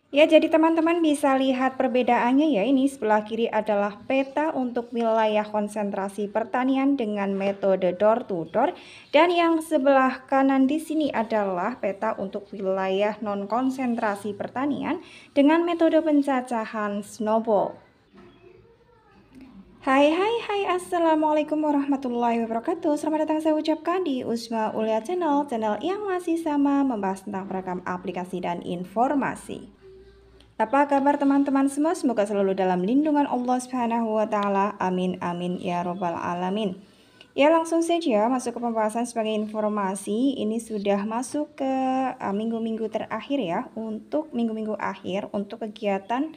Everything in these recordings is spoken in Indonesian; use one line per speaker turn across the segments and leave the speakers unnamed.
Ya, jadi teman-teman bisa lihat perbedaannya ya. Ini sebelah kiri adalah peta untuk wilayah konsentrasi pertanian dengan metode door to door, dan yang sebelah kanan di sini adalah peta untuk wilayah non konsentrasi pertanian dengan metode pencacahan snowball. Hai, assalamualaikum warahmatullahi wabarakatuh. Selamat datang saya ucapkan di Usma Ulia Channel yang masih sama membahas tentang beragam aplikasi dan informasi. Apa kabar teman-teman semua? Semoga selalu dalam lindungan Allah Subhanahu wa taala. Amin amin ya robbal alamin. Ya, langsung saja masuk ke pembahasan sebagai informasi. Ini sudah masuk ke minggu-minggu terakhir ya, untuk minggu-minggu akhir untuk kegiatan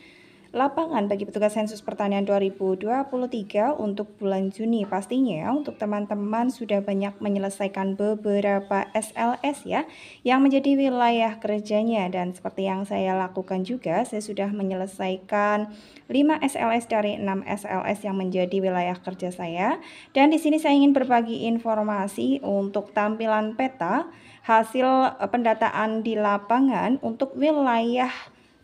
lapangan bagi petugas sensus pertanian 2023 untuk bulan Juni. Pastinya untuk teman-teman sudah banyak menyelesaikan beberapa SLS ya yang menjadi wilayah kerjanya, dan seperti yang saya lakukan juga, saya sudah menyelesaikan 5 SLS dari 6 SLS yang menjadi wilayah kerja saya. Dan di sini saya ingin berbagi informasi untuk tampilan peta hasil pendataan di lapangan untuk wilayah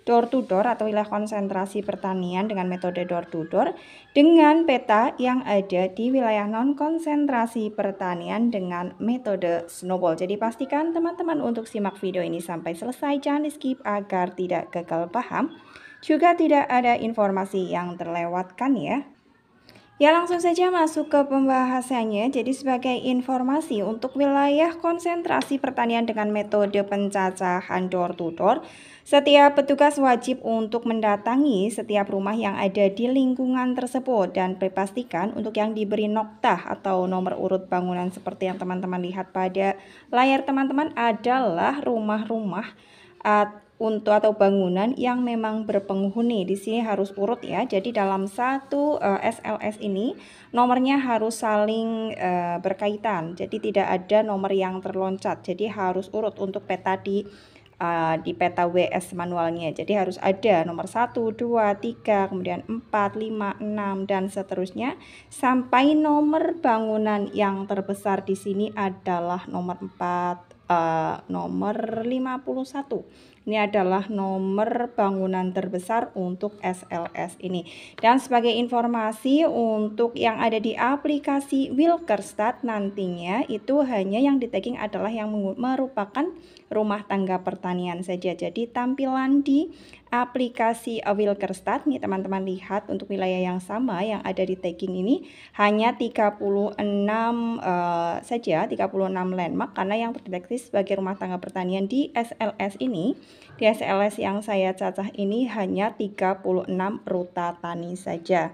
door to door atau wilayah konsentrasi pertanian dengan metode door to door dengan peta yang ada di wilayah non konsentrasi pertanian dengan metode snowball. Jadi pastikan teman-teman untuk simak video ini sampai selesai, jangan di skip agar tidak gagal paham, juga tidak ada informasi yang terlewatkan ya. Ya, langsung saja masuk ke pembahasannya. Jadi sebagai informasi untuk wilayah konsentrasi pertanian dengan metode pencacahan door to door, setiap petugas wajib untuk mendatangi setiap rumah yang ada di lingkungan tersebut, dan pastikan untuk yang diberi noktah atau nomor urut bangunan seperti yang teman-teman lihat pada layar teman-teman adalah rumah-rumah untuk atau bangunan yang memang berpenghuni. Di sini harus urut ya. Jadi dalam satu SLS ini nomornya harus saling berkaitan. Jadi tidak ada nomor yang terloncat. Jadi harus urut untuk peta di peta WS manualnya. Jadi harus ada nomor 1, 2, 3, kemudian 4, 5, 6 dan seterusnya sampai nomor bangunan yang terbesar di sini adalah nomor 4, nomor 51. Ini adalah nomor bangunan terbesar untuk SLS ini. Dan sebagai informasi untuk yang ada di aplikasi Wilkerstat nantinya itu hanya yang di tagging adalah yang merupakan rumah tangga pertanian saja. Jadi tampilan di aplikasi Wilkerstat nih teman-teman lihat untuk wilayah yang sama yang ada di tagging ini hanya 36 saja, 36 landmark, karena yang terdeteksi sebagai rumah tangga pertanian di SLS ini, di SLS yang saya cacah ini hanya 36 ruta tani saja.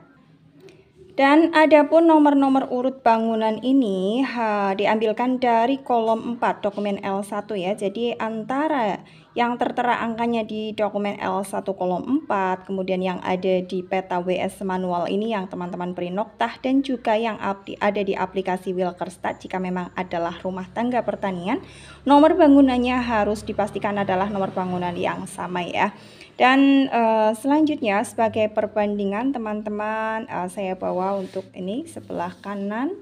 Dan adapun nomor-nomor urut bangunan ini diambilkan dari kolom 4 dokumen L1 ya. Jadi antara yang tertera angkanya di dokumen L1 kolom 4, kemudian yang ada di peta WS manual ini yang teman-teman beri noktah, dan juga yang ada di aplikasi Wilkerstat jika memang adalah rumah tangga pertanian, nomor bangunannya harus dipastikan adalah nomor bangunan yang sama ya. Dan selanjutnya sebagai perbandingan teman-teman, saya bawa untuk ini sebelah kanan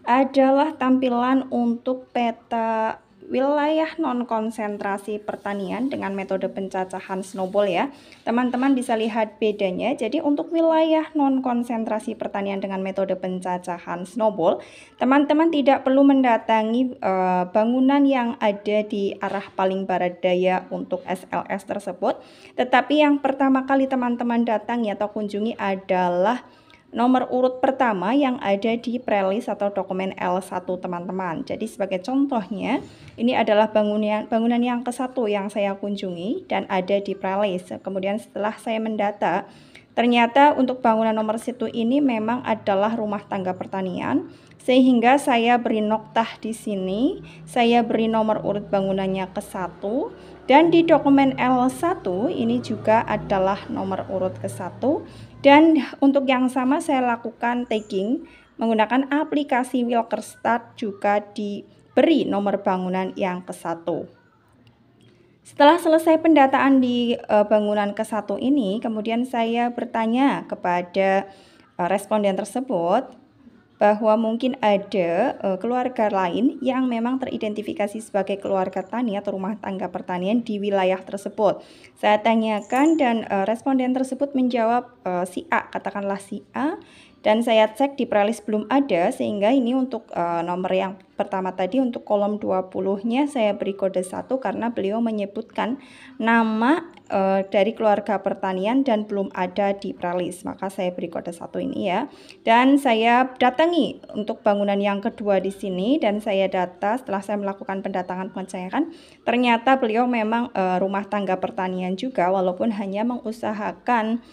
adalah tampilan untuk peta wilayah non konsentrasi pertanian dengan metode pencacahan snowball ya. Teman-teman bisa lihat bedanya. Jadi untuk wilayah non konsentrasi pertanian dengan metode pencacahan snowball, teman-teman tidak perlu mendatangi bangunan yang ada di arah paling barat daya untuk SLS tersebut. Tetapi yang pertama kali teman-teman datangi atau kunjungi adalah nomor urut pertama yang ada di prelist atau dokumen L1 teman-teman. Jadi sebagai contohnya, ini adalah bangunan yang ke-1 yang saya kunjungi dan ada di prelist. Kemudian setelah saya mendata, ternyata untuk bangunan nomor 1 ini memang adalah rumah tangga pertanian, sehingga saya beri noktah di sini, saya beri nomor urut bangunannya ke-1, dan di dokumen L1 ini juga adalah nomor urut ke-1. Dan untuk yang sama saya lakukan tagging menggunakan aplikasi Wilkerstat, juga diberi nomor bangunan yang ke-1. Setelah selesai pendataan di bangunan ke-1 ini, kemudian saya bertanya kepada responden tersebut, bahwa mungkin ada keluarga lain yang memang teridentifikasi sebagai keluarga tani atau rumah tangga pertanian di wilayah tersebut. Saya tanyakan dan responden tersebut menjawab si A, katakanlah si A. Dan saya cek di prelis belum ada, sehingga ini untuk nomor yang pertama tadi untuk kolom 20-nya saya beri kode 1 karena beliau menyebutkan nama dari keluarga pertanian dan belum ada di prelis, maka saya beri kode 1 ini ya. Dan saya datangi untuk bangunan yang kedua di sini dan saya data setelah saya melakukan pendatangan pengecekan, ternyata beliau memang rumah tangga pertanian juga, walaupun hanya mengusahakan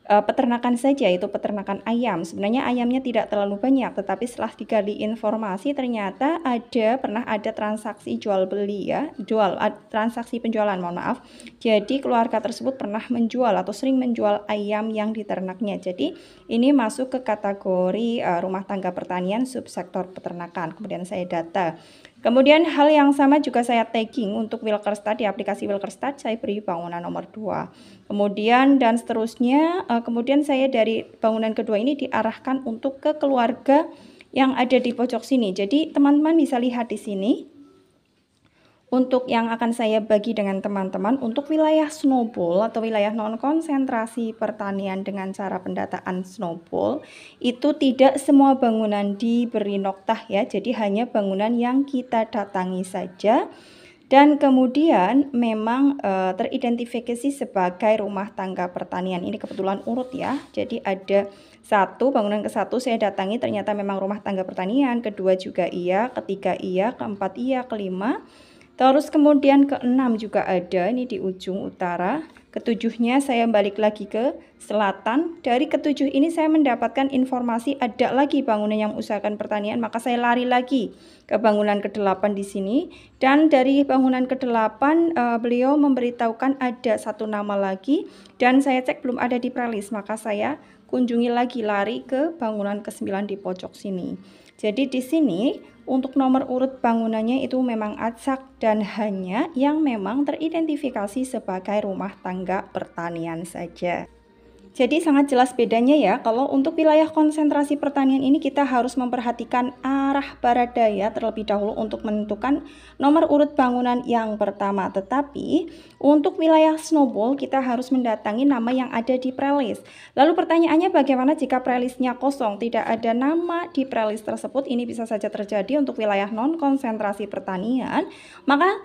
peternakan saja, itu peternakan ayam. Sebenarnya ayamnya tidak terlalu banyak, tetapi setelah digali informasi ternyata pernah ada transaksi jual beli ya, transaksi penjualan, mohon maaf. Jadi keluarga tersebut pernah menjual atau sering menjual ayam yang diternaknya. Jadi ini masuk ke kategori rumah tangga pertanian subsektor peternakan. Kemudian saya data. Kemudian hal yang sama juga saya tagging untuk Wilkerstat, di aplikasi Wilkerstat saya beri bangunan nomor 2. Kemudian dan seterusnya, kemudian saya dari bangunan kedua ini diarahkan untuk ke keluarga yang ada di pojok sini. Jadi teman-teman bisa lihat di sini. Untuk yang akan saya bagi dengan teman-teman, untuk wilayah snowball atau wilayah non-konsentrasi pertanian dengan cara pendataan snowball, itu tidak semua bangunan diberi noktah ya, jadi hanya bangunan yang kita datangi saja. Dan kemudian memang teridentifikasi sebagai rumah tangga pertanian. Ini kebetulan urut ya, jadi ada bangunan ke-1 saya datangi ternyata memang rumah tangga pertanian, kedua juga iya, ketiga iya, keempat iya, kelima. Terus kemudian ke-6 juga ada, ini di ujung utara. Ke-7-nya saya balik lagi ke selatan. Dari ke-7 ini saya mendapatkan informasi ada lagi bangunan yang usahakan pertanian, maka saya lari lagi ke bangunan ke-8 di sini. Dan dari bangunan ke-8 beliau memberitahukan ada 1 nama lagi dan saya cek belum ada di prelis, maka saya kunjungi lagi, lari ke bangunan ke-9 di pojok sini. Jadi di sini untuk nomor urut bangunannya itu memang acak dan hanya yang memang teridentifikasi sebagai rumah tangga pertanian saja. Jadi sangat jelas bedanya ya, kalau untuk wilayah konsentrasi pertanian ini kita harus memperhatikan arah barat daya terlebih dahulu untuk menentukan nomor urut bangunan yang pertama. Tetapi untuk wilayah snowball kita harus mendatangi nama yang ada di prelis. Lalu pertanyaannya bagaimana jika prelisnya kosong, tidak ada nama di prelis tersebut? Ini bisa saja terjadi untuk wilayah non-konsentrasi pertanian. Maka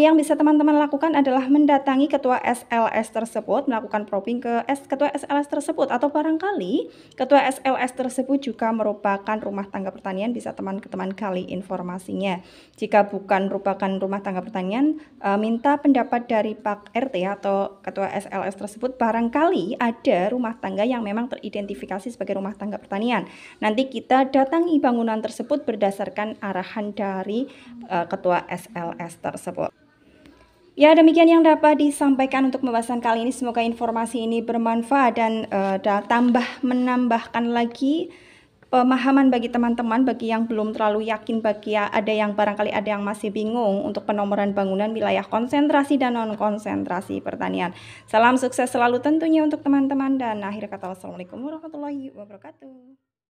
yang bisa teman-teman lakukan adalah mendatangi ketua SLS tersebut, melakukan probing ke ketua SLS tersebut, atau barangkali ketua SLS tersebut juga merupakan rumah tangga pertanian, bisa teman-teman gali informasinya. Jika bukan merupakan rumah tangga pertanian, minta pendapat dari Pak RT atau ketua SLS tersebut, barangkali ada rumah tangga yang memang teridentifikasi sebagai rumah tangga pertanian. Nanti kita datangi bangunan tersebut berdasarkan arahan dari ketua SLS tersebut. Ya, demikian yang dapat disampaikan untuk pembahasan kali ini. Semoga informasi ini bermanfaat dan menambahkan lagi pemahaman bagi teman-teman, bagi yang belum terlalu yakin, bagi ada yang barangkali ada yang masih bingung untuk penomoran bangunan wilayah konsentrasi dan non-konsentrasi pertanian. Salam sukses selalu tentunya untuk teman-teman dan akhir kata wassalamualaikum warahmatullahi wabarakatuh.